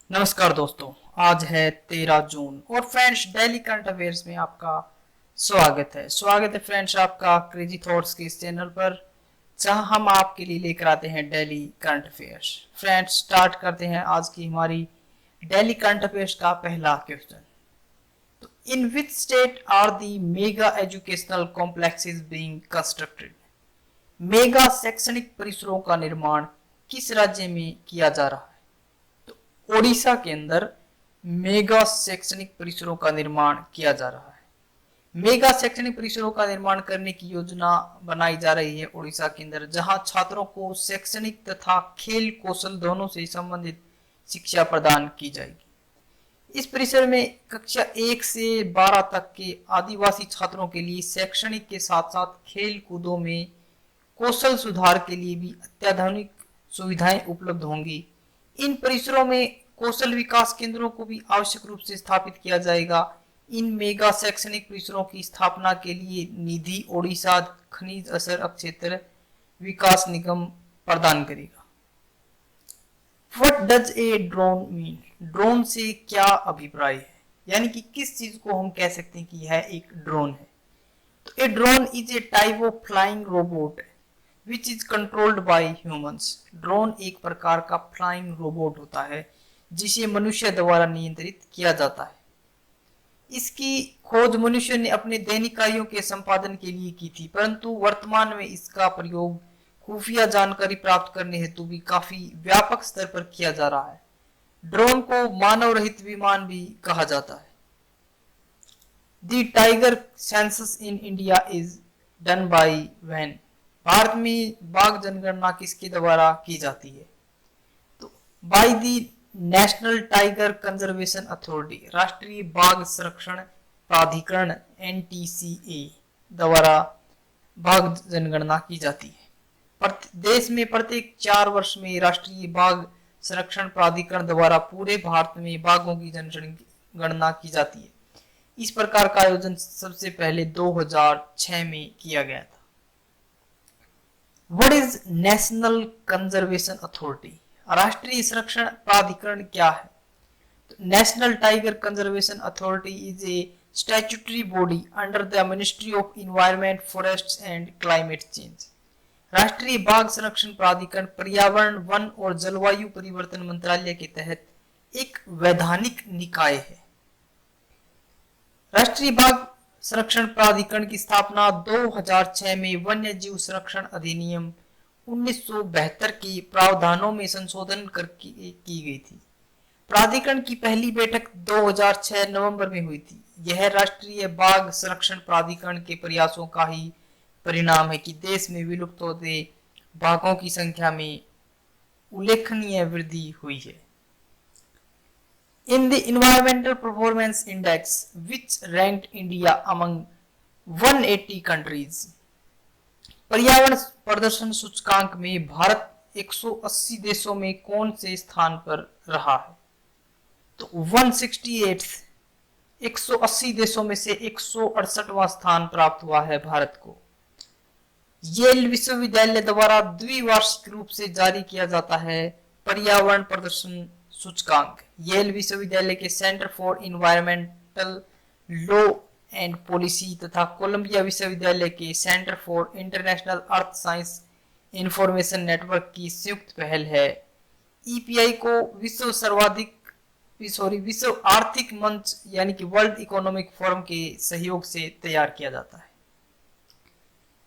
नमस्कार दोस्तों। आज है 13 जून और फ्रेंड्स डेली करंट अफेयर्स में आपका स्वागत है फ्रेंड्स आपका क्रेजी थॉट्स के इस चैनल पर, जहां हम आपके लिए लेकर आते हैं daily current affairs. Friends start करते हैं आज की हमारी डेली करंट अफेयर्स का पहला क्वेश्चन। तो in which state are the mega educational complexes being constructed? Mega शैक्षणिक परिसरों का निर्माण किस राज्य में किया जा रहा है? ओडिशा के अंदर मेगा शैक्षणिक परिसरों का निर्माण किया जा रहा है। मेगा शैक्षणिक परिसरों का निर्माण करने की योजना बनाई जा रही है ओडिशा के अंदर, जहां छात्रों को शैक्षणिक तथा खेल कौशल दोनों से संबंधित शिक्षा प्रदान की जाएगी। इस परिसर में कक्षा 1 से 12 तक के आदिवासी छात्रों के लिए शैक्षणिक के साथ साथ खेल कूदों में कौशल सुधार के लिए भी अत्याधुनिक सुविधाएं उपलब्ध होंगी। इन परिसरों में कौशल विकास केंद्रों को भी आवश्यक रूप से स्थापित किया जाएगा। इन मेगा शैक्षणिक परिसरों की स्थापना के लिए निधि ओडिशा खनिज असर क्षेत्र विकास निगम प्रदान करेगा। What does a drone mean? Drone से क्या अभिप्राय है, यानी कि किस चीज को हम कह सकते हैं कि यह एक ड्रोन है? तो ए drone is a type of flying robot which is controlled by humans. Drone एक प्रकार का फ्लाइंग रोबोट होता है जिसे मनुष्य द्वारा नियंत्रित किया जाता है। इसकी खोज मनुष्य ने अपने दैनिक कार्यों के संपादन के लिए की थी, परंतु वर्तमान में इसका प्रयोग खुफिया जानकारी प्राप्त करने हेतु भी काफी व्यापक स्तर पर किया जा रहा है। ड्रोन को मानव रहित विमान भी कहा जाता है। The tiger census in India is done by when? Bharat में बाघ जनगणना किसके द्वारा की जाती है? तो by the national tiger conservation authority, राष्ट्रीय बाघ संरक्षण प्राधिकरण NTCA द्वारा बाघ जनगणना की जाती है। देश में प्रत्येक 4 वर्ष में राष्ट्रीय बाघ संरक्षण प्राधिकरण द्वारा पूरे भारत में बाघों की जनगणना की जाती है। इस प्रकार का आयोजन सबसे पहले 2006 में किया गया था। What is national conservation authority? राष्ट्रीय संरक्षण प्राधिकरण क्या है? National tiger conservation authority is a statutory body under the ministry of environment, forest and climate change. राष्ट्रीय बाघ संरक्षण प्राधिकरण पर्यावरण, वन और जलवायु परिवर्तन मंत्रालय के तहत एक वैधानिक निकाय है। राष्ट्रीय बाघ संरक्षण प्राधिकरण की स्थापना 2006 में वन्य जीव संरक्षण अधिनियम 1972 के प्रावधानों में संशोधन करके की गई थी। प्राधिकरण की पहली बैठक 2006 नवंबर में हुई थी। यह राष्ट्रीय बाघ संरक्षण प्राधिकरण के प्रयासों का ही परिणाम है कि देश में विलुप्त होते बाघों की संख्या में उल्लेखनीय वृद्धि हुई है। In the Environmental Performance Index, which ranked India among 180 countries? पर्यावरण प्रदर्शन सूचकांक में भारत 180 देशों में कौन से स्थान पर रहा है? तो 168, 180 देशों में से 168वां स्थान प्राप्त हुआ है भारत को। येल विश्वविद्यालय द्वारा द्विवार्षिक रूप से जारी किया जाता है पर्यावरण प्रदर्शन सूचकांक। येल विश्वविद्यालय के centre for environmental law and policy तथा कोलंबिया विश्वविद्यालय के centre for international earth science information network की संयुक्त पहल है। EPI को विश्व आर्थिक मंच यानी कि वर्ल्ड इकोनॉमिक फोरम के सहयोग से तैयार किया जाता है।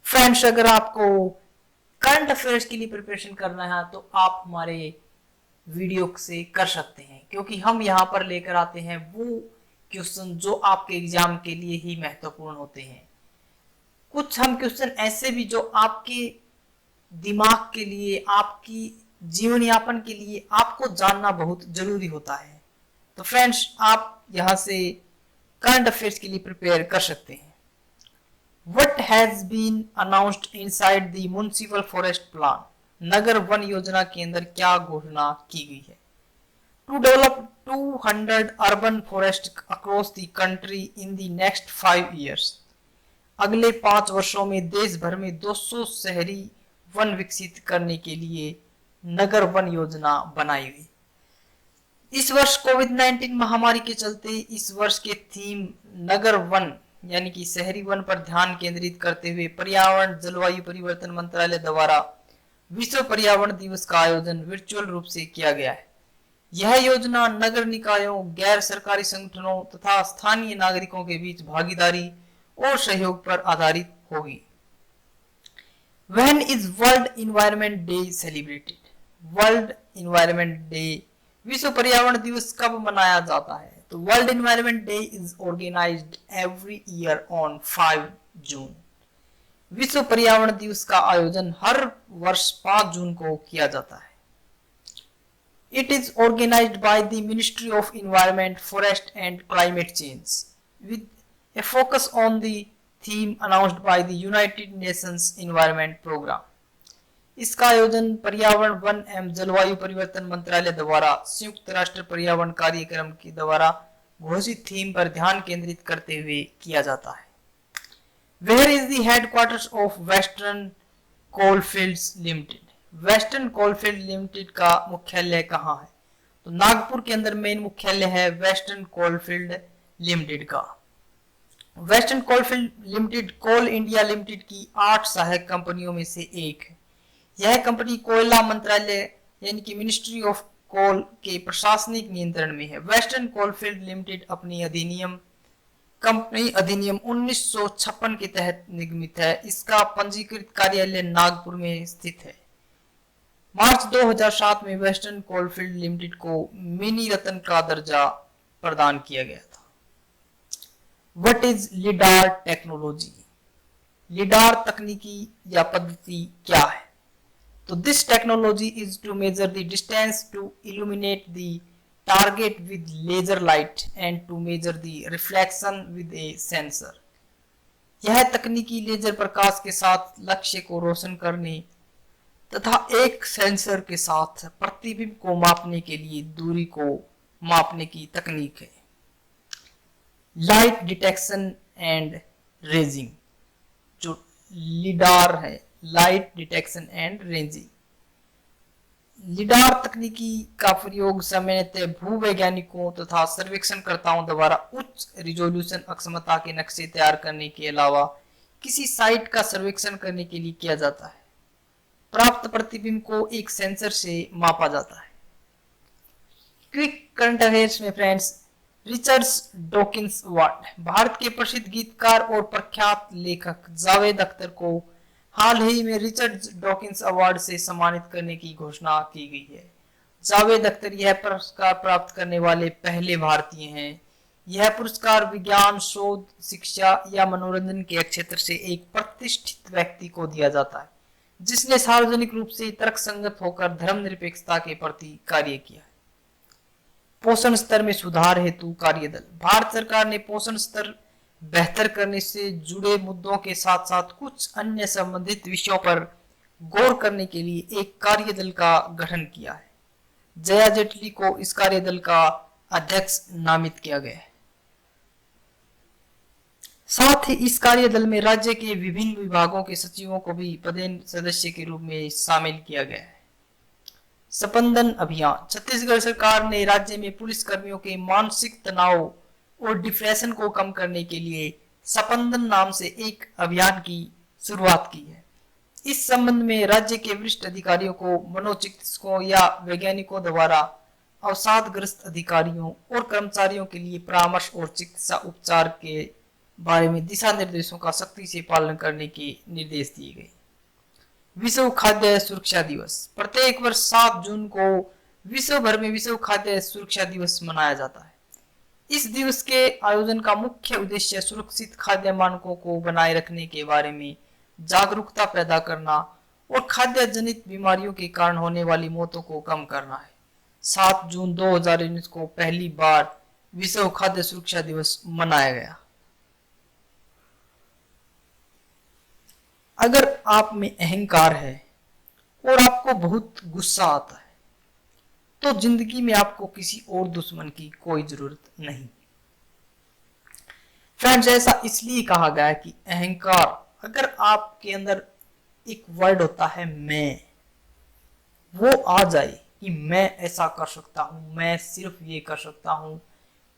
फ्रेंड्स, अगर आपको करंट अफेयर्स के लिए प्रिपरेशन करना है तो आप हमारे वीडियो से कर सकते हैं, क्योंकि हम यहाँ पर लेकर आते हैं वो क्वेश्चन जो आपके एग्जाम के लिए ही महत्वपूर्ण होते हैं। कुछ हम क्वेश्चन ऐसे भी जो आपके दिमाग के लिए, आपकी जीवन यापन के लिए आपको जानना बहुत जरूरी होता है। तो फ्रेंड्स, आप यहाँ से करंट अफेयर्स के लिए प्रिपेयर कर सकते हैं। What has been announced inside the municipal forest plan? Nagar one योजना के अंदर क्या घोषणा की गई है? To develop 200 urban forests across the country in the next 5 years. अगले 5 वर्षों में देश भर में 200 शहरी वन विकसित करने के लिए नगर वन योजना बनाई गई। इस वर्ष कोविड 19 महामारी के चलते इस वर्ष के थीम नगर वन यानी कि शहरी वन पर ध्यान केंद्रित करते हुए पर्यावरण जलवायु परिवर्तन मंत्रालय द्वारा विश्व पर्यावरण दिवस का आयोजन वर्चुअल रूप से किया गया है। यह योजना नगर निकायों, गैर सरकारी संगठनों तथा स्थानीय नागरिकों के बीच भागीदारी और सहयोग पर आधारित होगी। When is World Environment Day celebrated? World environment day, विश्व पर्यावरण दिवस कब मनाया जाता है? तो world environment day is organized every year on 5 June. विश्व पर्यावरण दिवस का आयोजन हर वर्ष 5 जून को किया जाता है। It is organized by the Ministry of Environment, Forest and Climate Change with a focus on the theme announced by the United Nations Environment Program. इसका आयोजन पर्यावरण, वन एवं जलवायु परिवर्तन मंत्रालय द्वारा संयुक्त राष्ट्र पर्यावरण कार्यक्रम के द्वारा घोषित थीम पर ध्यान केंद्रित करते हुए किया जाता है। Where is the headquarters of Western Coalfields Limited? Western Coalfield limited का मुख्यालय कहाँ है? तो नागपुर के अंदर मेन मुख्यालय है वेस्टर्न कोलफील्ड लिमिटेड का। वेस्टर्न कोलफील्ड लिमिटेड कोल इंडिया लिमिटेड की 8 सहायक कंपनियों में से एक है। यह कंपनी कोयला मंत्रालय यानी कि मिनिस्ट्री ऑफ कोल के प्रशासनिक नियंत्रण में है। वेस्टर्न कोलफील्ड लिमिटेड कंपनी अधिनियम 1956 के तहत निगमित है। इसका पंजीकृत कार्यालय नागपुर में स्थित है। मार्च 2007 में वेस्टर्न कोलफील्ड लिमिटेड को मिनी रत्न का दर्जा प्रदान किया गया था। What is LiDAR technology? LiDAR तकनीकी या पद्धति क्या है? तो this technology is to measure the distance to illuminate the target with laser light and to measure the reflection with a sensor. यह तकनीकी लेजर प्रकाश के साथ लक्ष्य को रोशन करने तथा एक सेंसर के साथ प्रतिबिंब को मापने के लिए दूरी को मापने की तकनीक है। लाइट डिटेक्शन एंड रेंजिंग, जो लिडार है, light detection and ranging. LiDAR तकनीकी का प्रयोग सामान्यतः भूवैज्ञानिकों तथा सर्वेक्षणकर्ताओं द्वारा उच्च रिजोल्यूशन अक्षमता के नक्शे तैयार करने के अलावा किसी साइट का सर्वेक्षण करने के लिए किया जाता है। प्राप्त प्रतिबिंब को एक सेंसर से मापा जाता है। क्विक करंट अफेयर्स में friends, Richard Dawkins award, Bharat के प्रसिद्ध गीतकार और प्रख्यात लेखक जावेद अख्तर को हाल ही में रिचर्ड डॉकिंस अवार्ड से सम्मानित करने की घोषणा की गई है। जावेद अख्तर यह पुरस्कार प्राप्त करने वाले पहले भारतीय हैं। यह पुरस्कार विज्ञान, शोध, शिक्षा या मनोरंजन के क्षेत्र से एक प्रतिष्ठित व्यक्ति को दिया जाता है जिसने सार्वजनिक रूप से तर्कसंगत होकर धर्मनिरपेक्षता के प्रति कार्य किया है। पोषण स्तर में सुधार हेतु कार्यदल, भारत सरकार ने पोषण स्तर बेहतर करने से जुड़े मुद्दों के साथ साथ कुछ अन्य संबंधित विषयों पर गौर करने के लिए एक कार्यदल का गठन किया है। जया जेटली को इस कार्यदल का अध्यक्ष नामित किया गया है। साथ ही इस कार्यदल में राज्य के विभिन्न विभागों के सचिवों को भी पदेन सदस्य के रूप में शामिल किया गया है। स्पंदन अभियान, छत्तीसगढ़ सरकार ने राज्य में पुलिस कर्मियों के मानसिक तनाव और डिप्रेशन को कम करने के लिए स्पंदन नाम से एक अभियान की शुरुआत की है। इस संबंध में राज्य के वरिष्ठ अधिकारियों को मनोचिकित्सकों या वैज्ञानिकों द्वारा अवसादग्रस्त अधिकारियों और कर्मचारियों के लिए परामर्श और चिकित्सा उपचार के बारे में दिशा निर्देशों का सख्ती से पालन करने के निर्देश दिए गए। विश्व खाद्य सुरक्षा दिवस, प्रत्येक वर्ष 7 जून को विश्व भर में विश्व खाद्य सुरक्षा दिवस मनाया जाता है। इस दिवस के आयोजन का मुख्य उद्देश्य सुरक्षित खाद्य मानकों को बनाए रखने के बारे में जागरूकता पैदा करना और खाद्य जनित बीमारियों के कारण होने वाली मौतों को कम करना है। 7 जून 2019 को पहली बार विश्व खाद्य सुरक्षा दिवस मनाया गया। अगर आप में अहंकार है और आपको बहुत गुस्सा आता है तो जिंदगी में आपको किसी और दुश्मन की कोई जरूरत नहीं। फ्रेंड्स, ऐसा इसलिए कहा गया है कि अहंकार, अगर आपके अंदर एक वर्ड होता है मैं, वो आ जाए कि मैं ऐसा कर सकता हूँ, मैं सिर्फ ये कर सकता हूँ,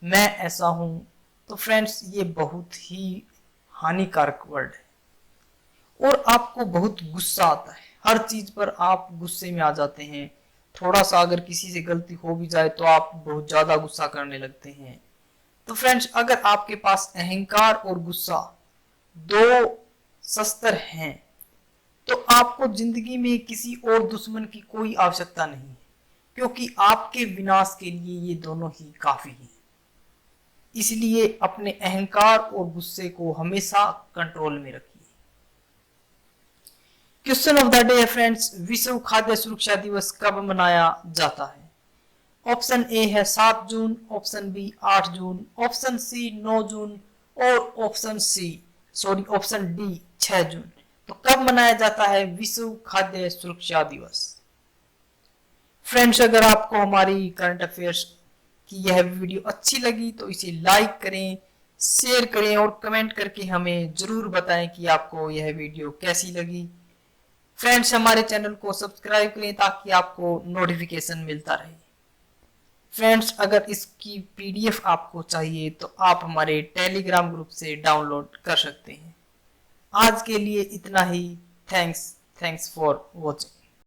मैं ऐसा हूँ, तो फ्रेंड्स ये बहुत ही हानिकारक वर्ड है और आपको बहुत गुस्सा आता है। हर चीज पर आप गुस्से में आ जाते हैं। थोड़ा सा अगर किसी से गलती हो भी जाए तो आप बहुत ज्यादा गुस्सा करने लगते हैं। तो फ्रेंड्स, अगर आपके पास अहंकार और गुस्सा दो शस्त्र हैं तो आपको जिंदगी में किसी और दुश्मन की कोई आवश्यकता नहीं है, क्योंकि आपके विनाश के लिए ये दोनों ही काफी हैं। इसलिए अपने अहंकार और गुस्से को हमेशा कंट्रोल में रखिए। क्वेश्चन ऑफ द डे है फ्रेंड्स, विश्व खाद्य सुरक्षा दिवस कब मनाया जाता है? ऑप्शन ए है 7 जून, ऑप्शन बी 8 जून, ऑप्शन सी 9 जून और ऑप्शन डी 6 जून। तो कब मनाया जाता है विश्व खाद्य सुरक्षा दिवस? फ्रेंड्स, अगर आपको हमारी करंट अफेयर्स की यह वीडियो अच्छी लगी तो इसे लाइक करें, शेयर करें और कमेंट करके हमें जरूर बताएं कि आपको यह वीडियो कैसी लगी। फ्रेंड्स, हमारे चैनल को सब्सक्राइब करें ताकि आपको नोटिफिकेशन मिलता रहे। फ्रेंड्स, अगर इसकी पीडीएफ आपको चाहिए तो आप हमारे टेलीग्राम ग्रुप से डाउनलोड कर सकते हैं। आज के लिए इतना ही। Thanks for watching.